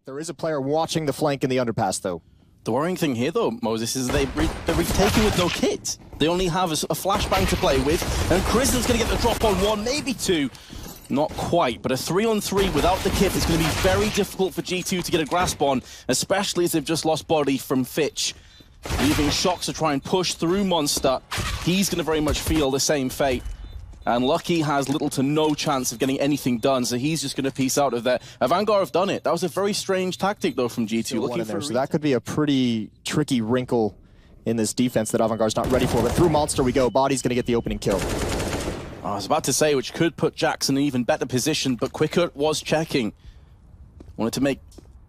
There is a player watching the flank in the underpass, though. The worrying thing here, though, Moses, is they're retaking with no kit. They only have a flashbang to play with, and Kristen's going to get the drop on one, maybe two. Not quite, but a 3-on-3 without the kit is going to be very difficult for G2 to get a grasp on, especially as they've just lost body from Fitch. Leaving Shox to try and push through Monster. He's going to very much feel the same fate. And Lucky has little to no chance of getting anything done, so he's just going to piece out of there. AVANGAR have done it. That was a very strange tactic, though, from G2. Looking for so that could be a pretty tricky wrinkle in this defense that AVANGAR's not ready for. But through Monster we go. Body's going to get the opening kill. I was about to say, which could put Jax in an even better position, but Quickert was checking. Wanted to make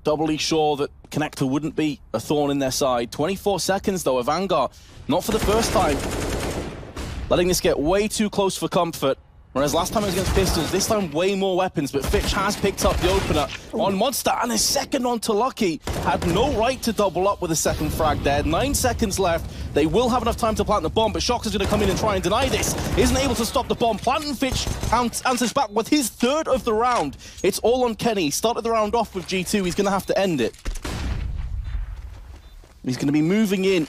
doubly sure that Connector wouldn't be a thorn in their side. 24 seconds, though. AVANGAR, not for the first time, letting this get way too close for comfort. Whereas last time it was against Pistols, this time way more weapons, but Fitch has picked up the opener on Monster, and a second on to Lucky. Had no right to double up with a second frag there. 9 seconds left. They will have enough time to plant the bomb, but Shox is going to come in and try and deny this. Isn't able to stop the bomb. Planting Fitch answers back with his third of the round. It's all on Kenny. Started the round off with G2. He's going to have to end it. He's going to be moving in,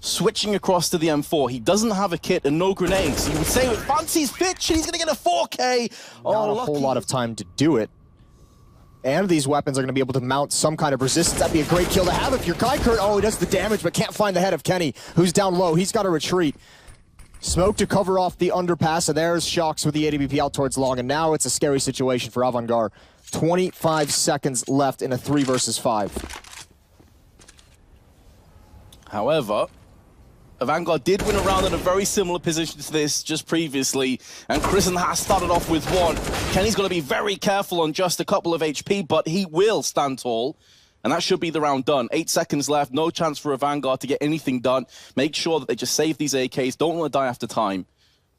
switching across to the M4. He doesn't have a kit and no grenades. You would say with Fancy's Fitch, he's going to get a 4K. Not a whole lot of time to do it. And these weapons are going to be able to mount some kind of resistance. That'd be a great kill to have if you're Kykert. Oh, he does the damage, but can't find the head of Kenny, who's down low. He's got to retreat. Smoke to cover off the underpass, and there's Shox with the AWP out towards long, and now it's a scary situation for AVANGAR. 25 seconds left in a 3 versus 5. However, AVANGAR did win a round in a very similar position to this just previously, and Kristen has started off with one. Kenny's got to be very careful on just a couple of HP, but he will stand tall, and that should be the round done. 8 seconds left, no chance for AVANGAR to get anything done. Make sure that they just save these AKs, don't want to die after time,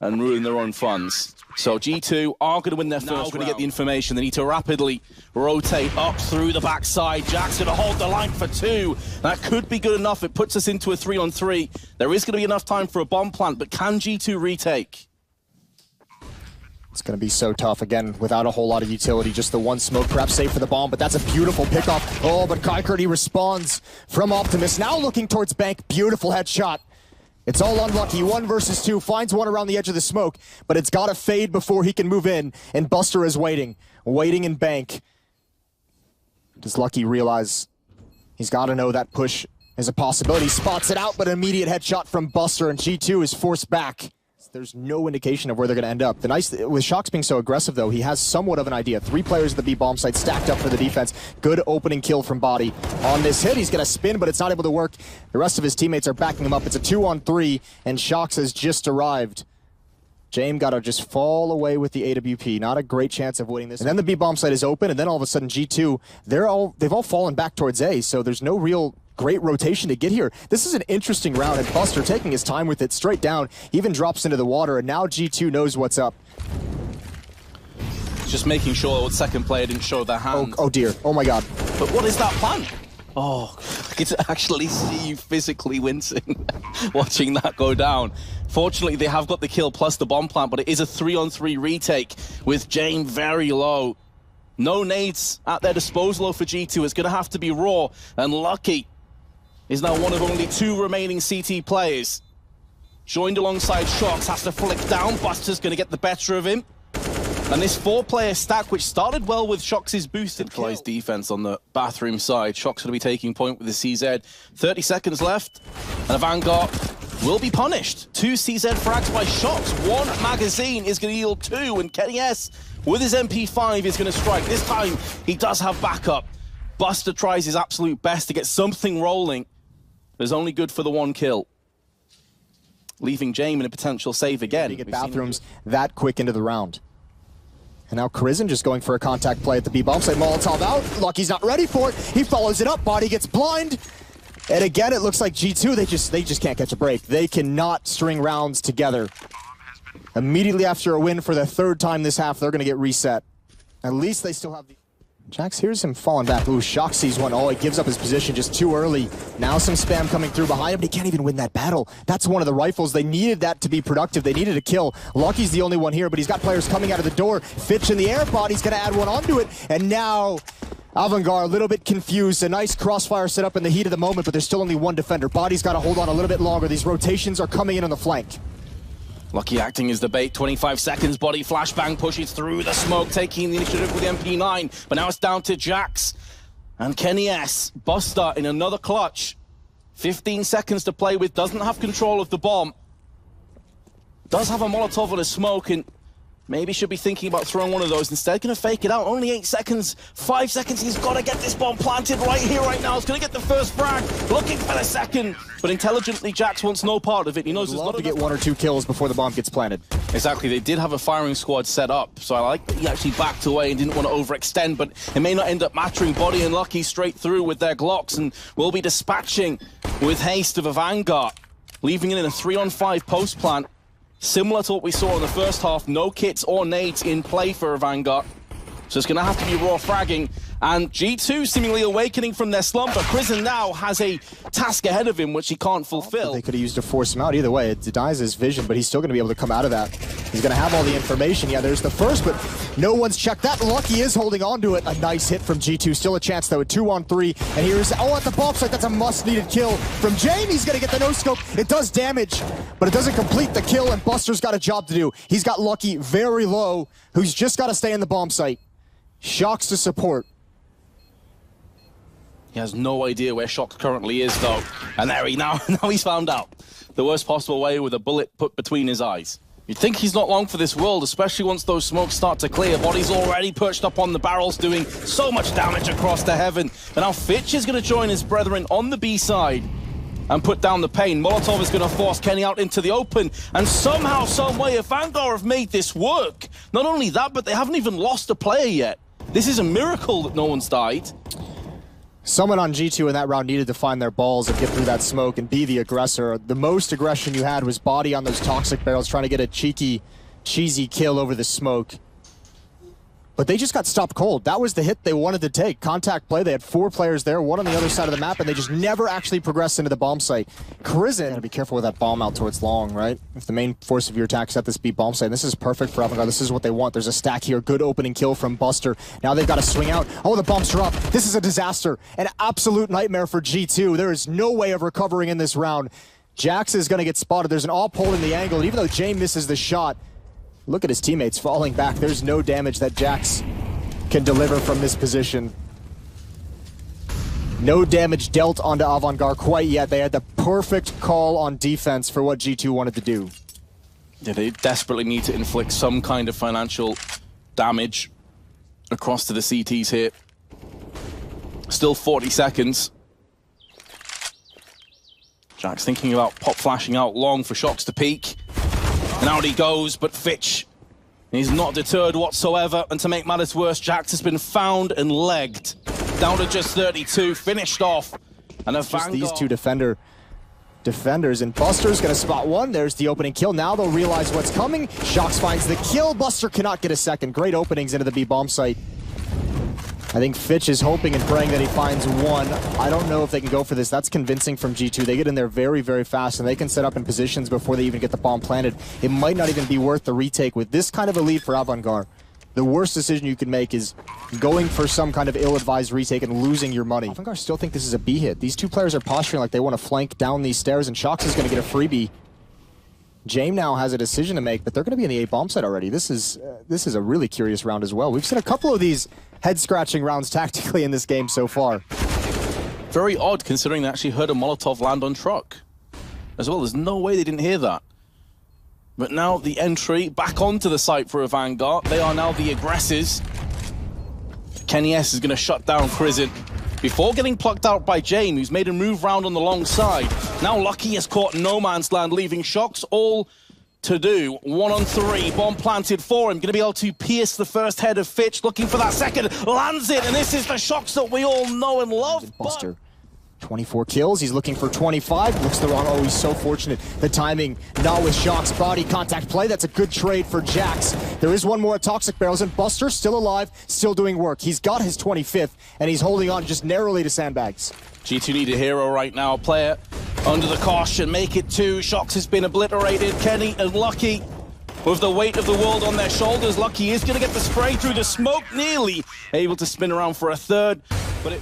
and ruin their own funds. So G2 are going to win their first. Going to get the information. They need to rapidly rotate up through the backside. Jack's going to hold the line for 2. That could be good enough. It puts us into a 3-on-3. There is going to be enough time for a bomb plant, but can G2 retake? It's going to be so tough, again, without a whole lot of utility. Just the one smoke, perhaps safe for the bomb, but that's a beautiful pickoff. Oh, but Kykert, he responds from Optimus. Now looking towards Bank. Beautiful headshot. It's all unlucky. 1 versus 2. Finds one around the edge of the smoke, but it's got to fade before he can move in. And Buster is waiting. Waiting in Bank. Does Lucky realize he's got to know that push is a possibility? Spots it out, but an immediate headshot from Buster, and G2 is forced back. There's no indication of where they're going to end up. The nice with Shox being so aggressive, though, he has somewhat of an idea. 3 players at the B bomb site stacked up for the defense. Good opening kill from Body. On this hit, he's going to spin, but it's not able to work. The rest of his teammates are backing him up. It's a 2-on-3, and Shox has just arrived. James got to just fall away with the AWP. Not a great chance of winning this. And then the B bomb site is open, and then all of a sudden G2, they've all fallen back towards A, so there's no real great rotation to get here. This is an interesting round, and Buster taking his time with it straight down, even drops into the water, and now G2 knows what's up. Just making sure the second player didn't show their hand. Oh dear, oh my god. But what is that plan? Oh, I get to actually see you physically wincing watching that go down. Fortunately, they have got the kill plus the bomb plant, but it is a 3-on-3 retake with Jane very low. No nades at their disposal for G2. It's going to have to be raw, and Lucky is now one of only 2 remaining CT players. Joined alongside Shox, has to flick down. Buster's going to get the better of him. And this 4-player stack, which started well with Shox's boosted plays defense on the bathroom side. Shox going to be taking point with the CZ. 30 seconds left, and AVANGAR will be punished. 2 CZ frags by Shox. 1 magazine is going to yield 2, and Kenny S, with his MP5, is going to strike. This time, he does have backup. Buster tries his absolute best to get something rolling. Is only good for the 1 kill. Leaving James in a potential save again. You get bathrooms that quick into the round. And now Krizen just going for a contact play at the B bomb site. Molotov out. Lucky's not ready for it. He follows it up. Body gets blind. And again, it looks like G2, they just can't catch a break. They cannot string rounds together. Immediately after a win for the 3rd time this half, they're going to get reset. At least they still have the... Jax hears him falling back. Ooh, Shox sees one. Oh, he gives up his position just too early. Now some spam coming through behind him, but he can't even win that battle. That's one of the rifles. They needed that to be productive. They needed a kill. Lucky's the only one here, but he's got players coming out of the door. Fitch in the air. Body's going to add one onto it. And now AVANGAR a little bit confused. A nice crossfire set up in the heat of the moment, but there's still only one defender. Body's got to hold on a little bit longer. These rotations are coming in on the flank. Lucky acting as the bait, 25 seconds, Body flashbang pushes through the smoke, taking the initiative with the MP9. But now it's down to Jax and Kenny S. Buster in another clutch. 15 seconds to play with, doesn't have control of the bomb. Does have a Molotov and a smoke, and maybe should be thinking about throwing one of those. Instead, going to fake it out. Only 8 seconds, 5 seconds. He's got to get this bomb planted right here, right now. He's going to get the first frag, looking for the second. But intelligently, Jax wants no part of it. He knows there's not to get 1 or 2 kills before the bomb gets planted. Exactly. They did have a firing squad set up, so I like that he actually backed away and didn't want to overextend, but it may not end up mattering. Body and Lucky straight through with their Glocks, and will be dispatching with haste of AVANGAR, leaving it in a 3-on-5 post plant. Similar to what we saw in the first half, no kits or nades in play for AVANGAR. So it's going to have to be raw fragging. And G2 seemingly awakening from their slumber. Prison now has a task ahead of him which he can't fulfill. They could have used to force him out. Either way, it denies his vision, but he's still going to be able to come out of that. He's going to have all the information. Yeah, there's the first, but no one's checked that. Lucky is holding on to it. A nice hit from G2. Still a chance, though, at 2-on-3. And here's, at the bomb site, that's a must-needed kill from Jamie. He's going to get the no-scope. It does damage, but it doesn't complete the kill, and Buster's got a job to do. He's got Lucky very low, who's just got to stay in the bomb site. Shocks to support. He has no idea where Shock currently is, though. And there now he's found out. The worst possible way, with a bullet put between his eyes. You'd think he's not long for this world, especially once those smokes start to clear. Body's already perched up on the barrels, doing so much damage across the heaven. But now Fitch is going to join his brethren on the B side and put down the pain. Molotov is going to force Kenny out into the open. And somehow, someway, AVANGAR have made this work. Not only that, but they haven't even lost a player yet. This is a miracle that no one's died. Someone on G2 in that round needed to find their balls and get through that smoke and be the aggressor. The most aggression you had was Body on those toxic barrels, trying to get a cheeky, cheesy kill over the smoke. But they just got stopped cold. That was the hit they wanted to take. Contact play, they had 4 players there, one on the other side of the map, and they just never actually progressed into the bomb site. Crizin, gotta be careful with that bomb out towards long, right? If the main force of your attack is at this B bomb site, this is perfect for AVANGAR. This is what they want. There's a stack here. Good opening kill from Buster. Now they've got to swing out. Oh, the bomb's dropped. This is a disaster. An absolute nightmare for G2. There is no way of recovering in this round. Jax is gonna get spotted. There's an AWP holding the angle, and even though Jay misses the shot, look at his teammates falling back. There's no damage that Jax can deliver from this position. No damage dealt onto AVANGAR quite yet. They had the perfect call on defense for what G2 wanted to do. Yeah, they desperately need to inflict some kind of financial damage across to the CTs here. Still 40 seconds. Jack's thinking about pop flashing out long for Shocks to peek. And out he goes, but Fitch, he's not deterred whatsoever. And to make matters worse, Jax has been found and legged. Down to just 32, finished off. And just these two defenders, and Buster's gonna spot one. There's the opening kill. Now they'll realize what's coming. Shocks finds the kill. Buster cannot get a second. Great openings into the B bomb site. I think Fitch is hoping and praying that he finds one. I don't know if they can go for this. That's convincing from G2. They get in there very, very fast, and they can set up in positions before they even get the bomb planted. It might not even be worth the retake with this kind of a lead for AVANGAR. The worst decision you can make is going for some kind of ill-advised retake and losing your money. AVANGAR still think this is a B hit. These two players are posturing like they want to flank down these stairs, and Shocks is going to get a freebie. Jame now has a decision to make, but they're going to be in the A bomb site already. This is a really curious round as well. We've seen a couple of these head-scratching rounds tactically in this game so far. Very odd, considering they actually heard a Molotov land on truck as well. There's no way they didn't hear that. But now the entry back onto the site for AVANGAR. They are now the aggressors. Kenny S is going to shut down Crizin before getting plucked out by Jame, who's made a move round on the long side. Now Lucky has caught no man's land, leaving Shocks all to do. 1-on-3, bomb planted for him. Going to be able to pierce the first head of Fitch, looking for that second. Lands it, and this is the Shocks that we all know and love. Buster, 24 kills. He's looking for 25. Looks the wrong. Oh, he's so fortunate. The timing, not with Shocks. Body contact play. That's a good trade for Jax. There is one more at Toxic Barrels, and Buster still alive, still doing work. He's got his 25th, and he's holding on just narrowly to sandbags. G2 need a hero right now. Player under the caution, make it 2. Shocks has been obliterated. Kenny and Lucky with the weight of the world on their shoulders. Lucky is going to get the spray through the smoke, nearly able to spin around for a third. But